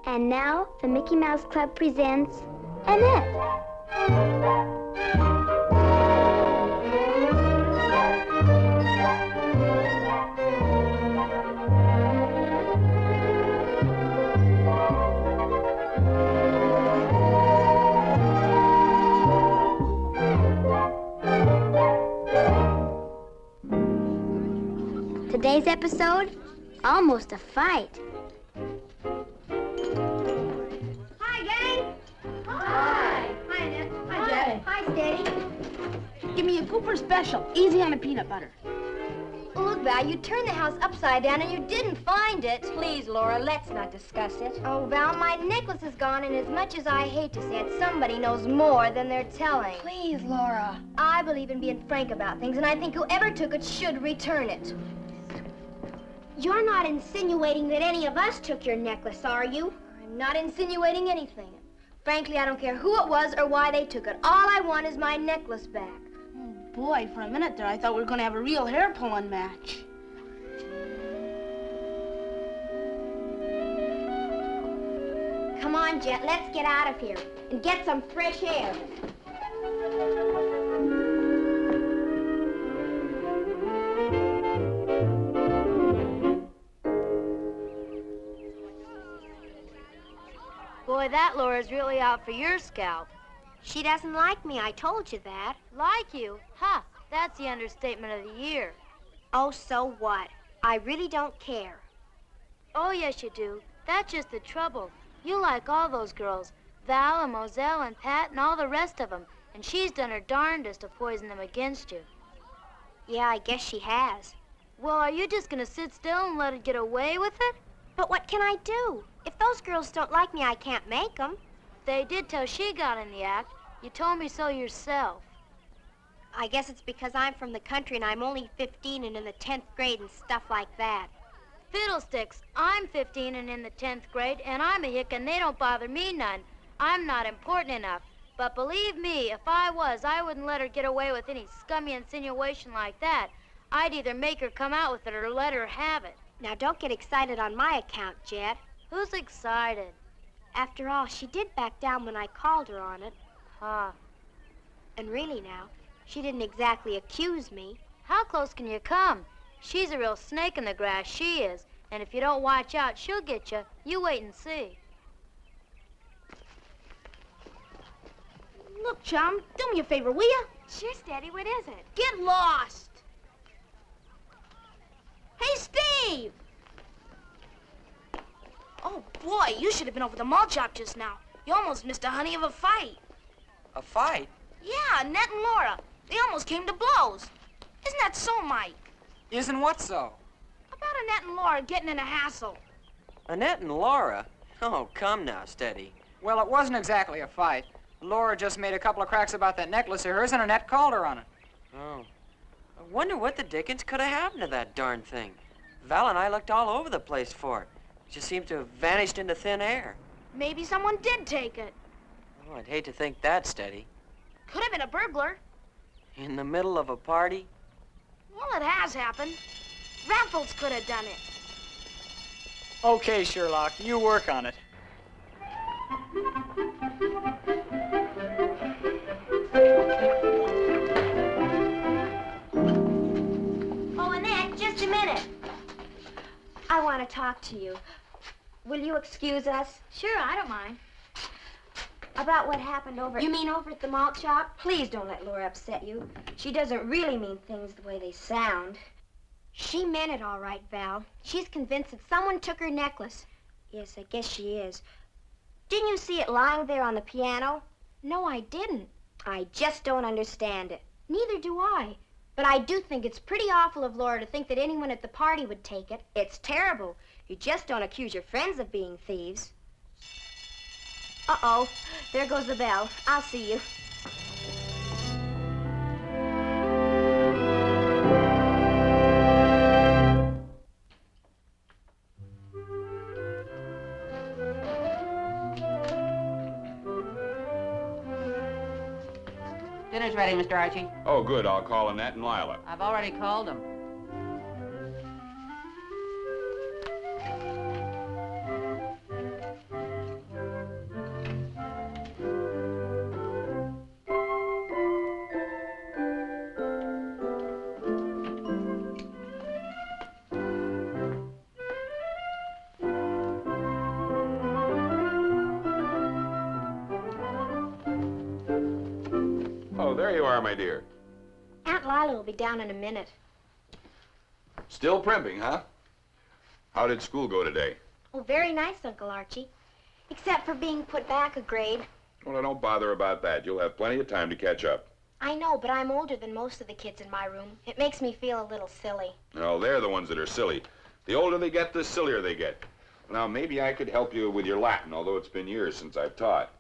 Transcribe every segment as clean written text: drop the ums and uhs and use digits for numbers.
And now, the Mickey Mouse Club presents Annette. Today's episode, almost a fight. Hi, gang. Hi. Hi, Annette. Hi, Hi. Jeff. Hi, Steady. Give me a Cooper special, easy on the peanut butter. Look, Val, you turned the house upside down and you didn't find it. Please, Laura, let's not discuss it. Oh, Val, my necklace is gone, and as much as I hate to say it, somebody knows more than they're telling. Please, Laura. I believe in being frank about things, and I think whoever took it should return it. You're not insinuating that any of us took your necklace, are you? I'm not insinuating anything. Frankly, I don't care who it was or why they took it. All I want is my necklace back. Oh, boy, for a minute there, I thought we were going to have a real hair-pulling match. Come on, Jet, let's get out of here and get some fresh air. Boy, that Laura's really out for your scalp. She doesn't like me, I told you that. Like you? Ha! That's the understatement of the year. Oh, so what? I really don't care. Oh, yes, you do. That's just the trouble. You like all those girls. Val and Moselle and Pat and all the rest of them. And she's done her darndest to poison them against you. Yeah, I guess she has. Well, are you just going to sit still and let her get away with it? But what can I do? If those girls don't like me, I can't make them. They did till she got in the act. You told me so yourself. I guess it's because I'm from the country and I'm only 15 and in the 10th grade and stuff like that. Fiddlesticks, I'm 15 and in the 10th grade, and I'm a hick and they don't bother me none. I'm not important enough. But believe me, if I was, I wouldn't let her get away with any scummy insinuation like that. I'd either make her come out with it or let her have it. Now, don't get excited on my account, Jet. Who's excited? After all, she did back down when I called her on it. Huh. And really now, she didn't exactly accuse me. How close can you come? She's a real snake in the grass, she is. And if you don't watch out, she'll get you. You wait and see. Look, chum, do me a favor, will you? Sure, Steady, what is it? Get lost. Hey, Steve! Oh, boy, you should have been over the malt shop just now. You almost missed a honey of a fight. A fight? Yeah, Annette and Laura. They almost came to blows. Isn't that so, Mike? Isn't what so? About Annette and Laura getting in a hassle. Annette and Laura? Oh, come now, Steady. Well, it wasn't exactly a fight. Laura just made a couple of cracks about that necklace of hers, and Annette called her on it. Oh. I wonder what the dickens could have happened to that darn thing. Val and I looked all over the place for it. It just seemed to have vanished into thin air. Maybe someone did take it. Oh, I'd hate to think that, Steady. Could have been a burglar. In the middle of a party? Well, it has happened. Raffles could have done it. Okay, Sherlock, you work on it. Oh, Annette, just a minute. I want to talk to you. Will you excuse us? Sure, I don't mind. About what happened over... You mean over at the malt shop? Please don't let Laura upset you. She doesn't really mean things the way they sound. She meant it all right, Val. She's convinced that someone took her necklace. Yes, I guess she is. Didn't you see it lying there on the piano? No, I didn't. I just don't understand it. Neither do I. But I do think it's pretty awful of Laura to think that anyone at the party would take it. It's terrible. You just don't accuse your friends of being thieves. Uh-oh, there goes the bell. I'll see you. Dinner's ready, Mr. Archie. Oh, good. I'll call Annette and Lila. I've already called them. Oh, there you are, my dear. Aunt Lila will be down in a minute. Still primping, huh? How did school go today? Oh, very nice, Uncle Archie. Except for being put back a grade. Well, don't bother about that. You'll have plenty of time to catch up. I know, but I'm older than most of the kids in my room. It makes me feel a little silly. No, they're the ones that are silly. The older they get, the sillier they get. Now, maybe I could help you with your Latin, although it's been years since I've taught.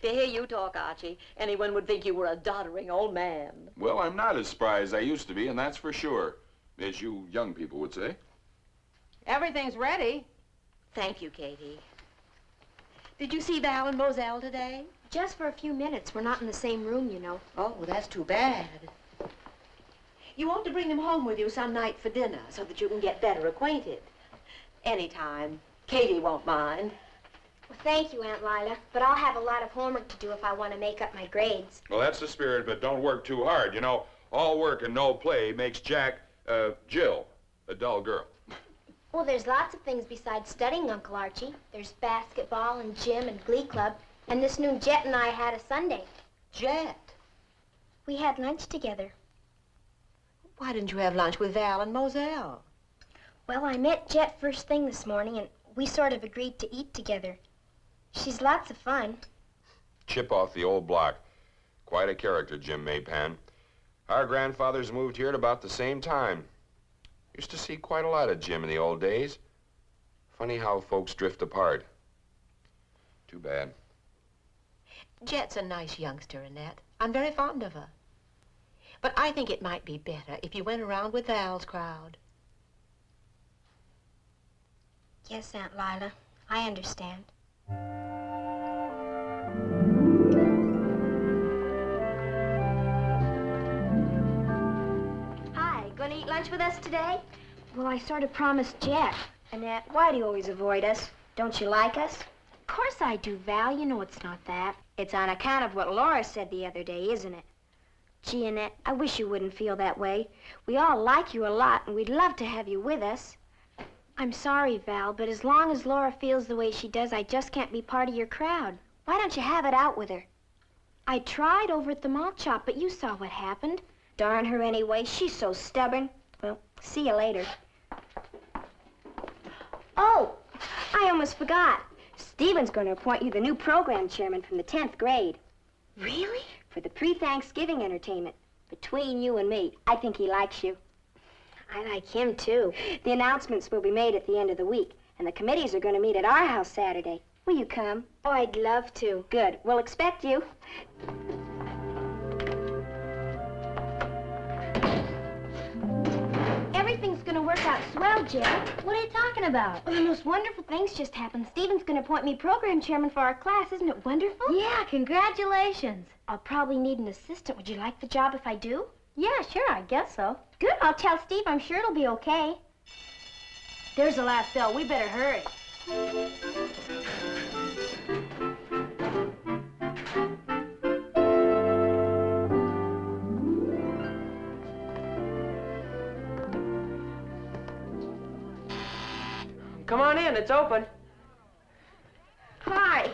To hear you talk, Archie, anyone would think you were a doddering old man. Well, I'm not as spry as I used to be, and that's for sure, as you young people would say. Everything's ready. Thank you, Katie. Did you see Val and Moselle today? Just for a few minutes. We're not in the same room, you know. Oh, that's too bad. You ought to bring them home with you some night for dinner so that you can get better acquainted. Anytime. Katie won't mind. Well, thank you, Aunt Lila, but I'll have a lot of homework to do if I want to make up my grades. Well, that's the spirit, but don't work too hard. You know, all work and no play makes Jill, a dull girl. Well, there's lots of things besides studying, Uncle Archie. There's basketball and gym and glee club, and this noon Jet and I had a sundae. Jet? We had lunch together. Why didn't you have lunch with Val and Moselle? Well, I met Jet first thing this morning, and we sort of agreed to eat together. She's lots of fun. Chip off the old block. Quite a character, Jim Maypan. Our grandfathers moved here at about the same time. Used to see quite a lot of Jim in the old days. Funny how folks drift apart. Too bad. Jet's a nice youngster, Annette. I'm very fond of her. But I think it might be better if you went around with Val's crowd. Yes, Aunt Lila, I understand. Hi, gonna eat lunch with us today? Well, I sort of promised Jet. Annette, why do you always avoid us? Don't you like us? Of course I do, Val. You know it's not that. It's on account of what Laura said the other day, isn't it? Gee, Annette, I wish you wouldn't feel that way. We all like you a lot, and we'd love to have you with us. I'm sorry, Val, but as long as Laura feels the way she does, I just can't be part of your crowd. Why don't you have it out with her? I tried over at the malt shop, but you saw what happened. Darn her anyway. She's so stubborn. Well, see you later. Oh, I almost forgot. Stephen's going to appoint you the new program chairman from the 10th grade. Really? For the pre-Thanksgiving entertainment. Between you and me, I think he likes you. I like him, too. The announcements will be made at the end of the week, and the committees are going to meet at our house Saturday. Will you come? Oh, I'd love to. Good. We'll expect you. Everything's going to work out swell, Jill. What are you talking about? Well, the most wonderful things just happened. Stephen's going to appoint me program chairman for our class. Isn't it wonderful? Yeah, congratulations. I'll probably need an assistant. Would you like the job if I do? Yeah, sure, I guess so. Good. I'll tell Steve. I'm sure it'll be okay. There's the last bell. We better hurry. Come on in, it's open. Hi.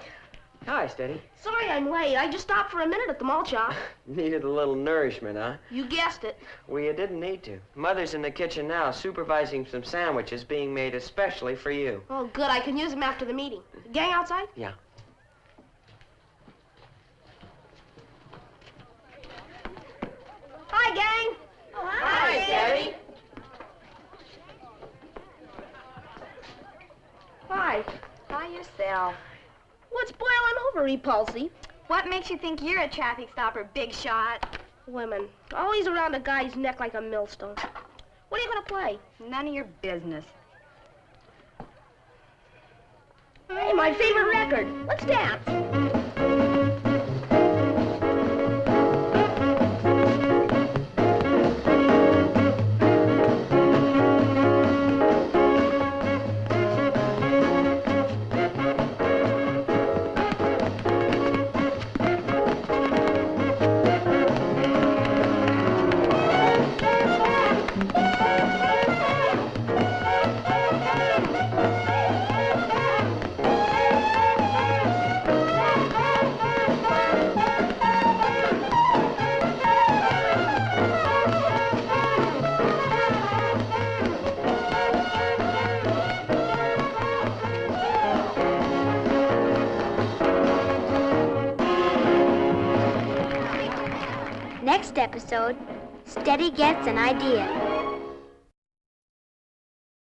Hi, Steady. Sorry I'm late. I just stopped for a minute at the malt shop. Needed a little nourishment, huh? You guessed it. Well, you didn't need to. Mother's in the kitchen now, supervising some sandwiches being made especially for you. Oh, good. I can use them after the meeting. Gang outside? Yeah. Hi, gang. Oh, hi, Steady. Hi. Hi yourself. What's boiling over, Repulsy? What makes you think you're a traffic stopper, big shot? Women. Always around a guy's neck like a millstone. What are you gonna play? None of your business. Hey, my favorite record. Let's dance. episode, Steady Gets an Idea.